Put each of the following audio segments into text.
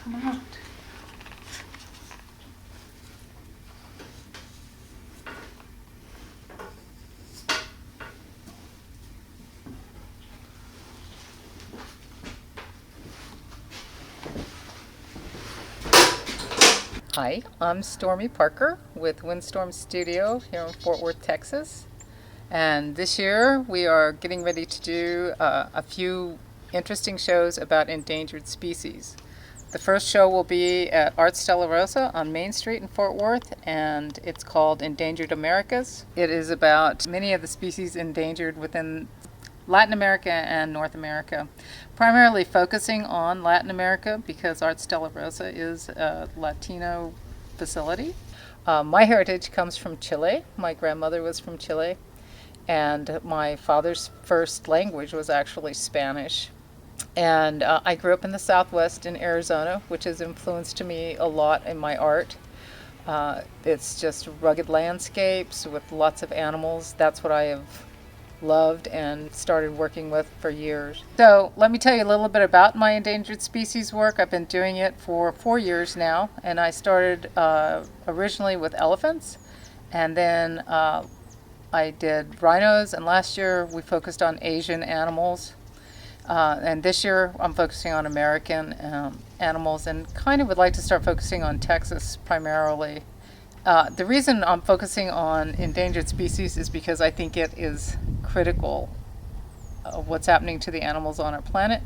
Come out. Hi, I'm Stormie Parker with Windstorm Studio here in Fort Worth, Texas. And this year we are getting ready to do a few interesting shows about endangered species. The first show will be at Arts de la Rosa on Main Street in Fort Worth, and it's called Endangered Americas. It is about many of the species endangered within Latin America and North America, primarily focusing on Latin America because Arts de la Rosa is a Latino facility. My heritage comes from Chile. My grandmother was from Chile, and my father's first language was actually Spanish. And I grew up in the Southwest in Arizona, which has influenced me a lot in my art. It's just rugged landscapes with lots of animals. That's what I have loved and started working with for years. So let me tell you a little bit about my endangered species work. I've been doing it for 4 years now, and I started originally with elephants, and then I did rhinos, and last year we focused on Asian animals, and this year I'm focusing on American animals, and kind of would like to start focusing on Texas primarily. The reason I'm focusing on endangered species is because I think it is critical of what's happening to the animals on our planet.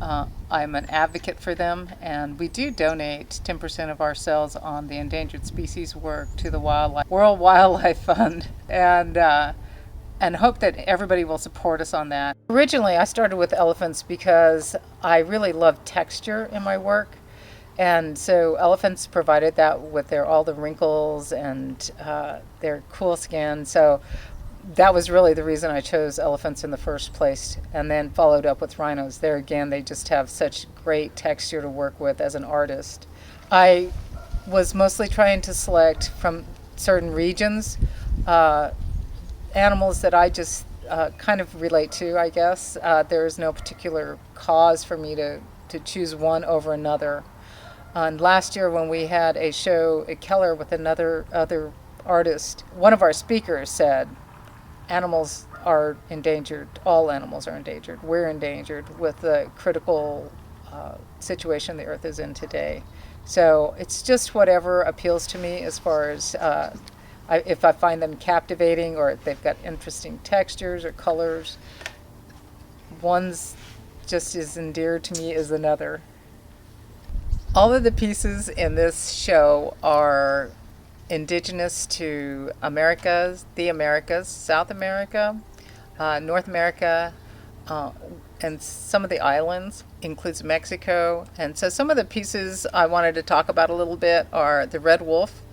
I'm an advocate for them, and we do donate 10% of our sales on the endangered species work to the World Wildlife Fund, and hope that everybody will support us on that. Originally, I started with elephants because I really love texture in my work. And so elephants provided that with all the wrinkles and their cool skin. So that was really the reason I chose elephants in the first place, and then followed up with rhinos. There again, they just have such great texture to work with as an artist. I was mostly trying to select from certain regions animals that I just kind of relate to, I guess. There is no particular cause for me to choose one over another. And last year when we had a show at Keller with other artist, one of our speakers said, animals are endangered, all animals are endangered. We're endangered with the critical situation the earth is in today. So it's just whatever appeals to me as far as if I find them captivating or if they've got interesting textures or colors. One's just as endeared to me as another. All of the pieces in this show are indigenous to the Americas, South America, North America, and some of the islands, includes Mexico. And so some of the pieces I wanted to talk about a little bit are the red wolf.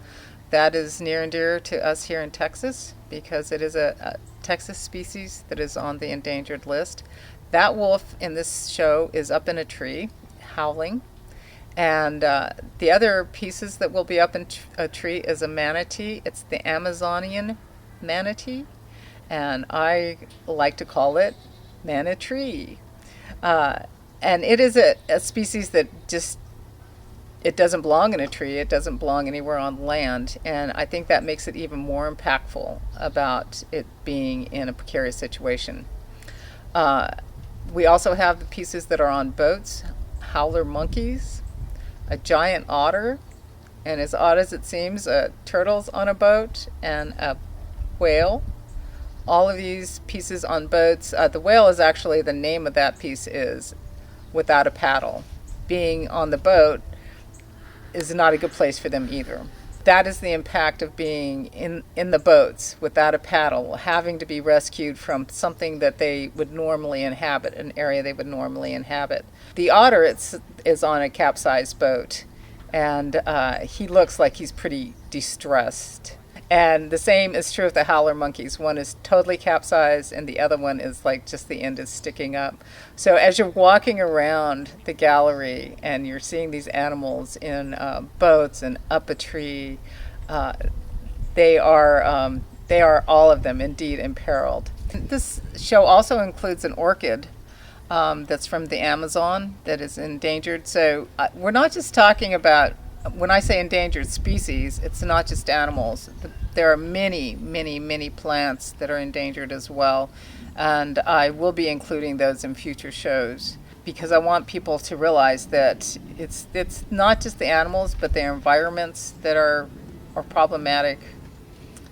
That is near and dear to us here in Texas because it is a Texas species that is on the endangered list. That wolf in this show is up in a tree, howling. And the other pieces that will be up in a tree is a manatee. It's the Amazonian manatee, and I like to call it manatee. And it is a species that it doesn't belong in a tree. It doesn't belong anywhere on land, and I think that makes it even more impactful about it being in a precarious situation. We also have the pieces that are on boats, howler monkeys, a giant otter, and as odd as it seems, turtles on a boat, and a whale. All of these pieces on boats, the whale is actually the name of that piece is without a paddle. Being on the boat is not a good place for them either. That is the impact of being in the boats without a paddle, having to be rescued from something that they would normally inhabit, an area they would normally inhabit. The otter is on a capsized boat, and he looks like he's pretty distressed. And the same is true of the howler monkeys. One is totally capsized, and the other one is like just the end is sticking up. So as you're walking around the gallery and you're seeing these animals in boats and up a tree, they are all of them indeed imperiled. This show also includes an orchid. that's from the Amazon that is endangered. So we're not just talking about, when I say endangered species, it's not just animals. There are many, many, many plants that are endangered as well. And I will be including those in future shows because I want people to realize that it's not just the animals, but the environments that are problematic.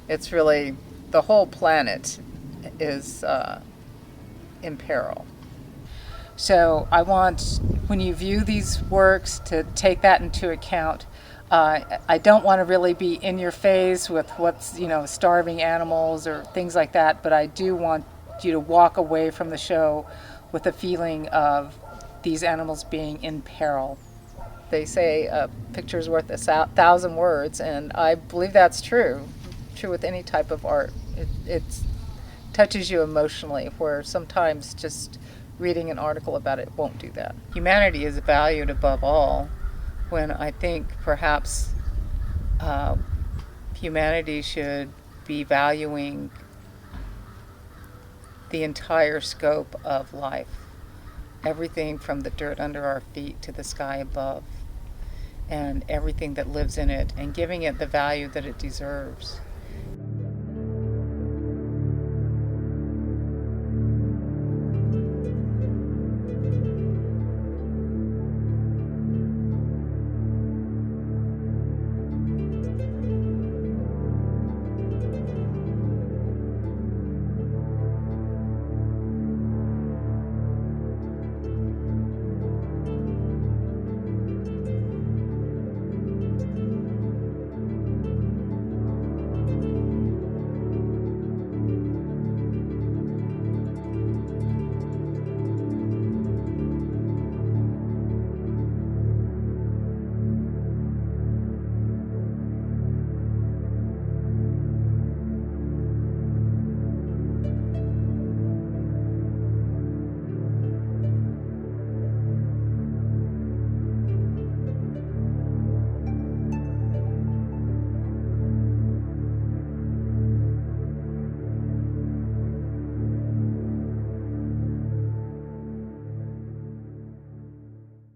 It's really the whole planet is in peril. So I want, when you view these works, to take that into account. I don't want to really be in your face with what's, starving animals or things like that, but I do want you to walk away from the show with a feeling of these animals being in peril. They say a picture's worth 1,000 words, and I believe that's true. True with any type of art. It touches you emotionally, where sometimes just reading an article about it won't do that. Humanity is valued above all, when I think perhaps humanity should be valuing the entire scope of life. Everything from the dirt under our feet to the sky above, and everything that lives in it, and giving it the value that it deserves.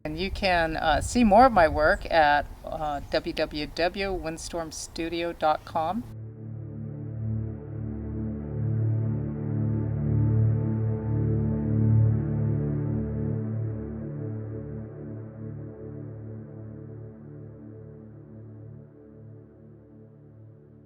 And you can see more of my work at www.windstormstudio.com.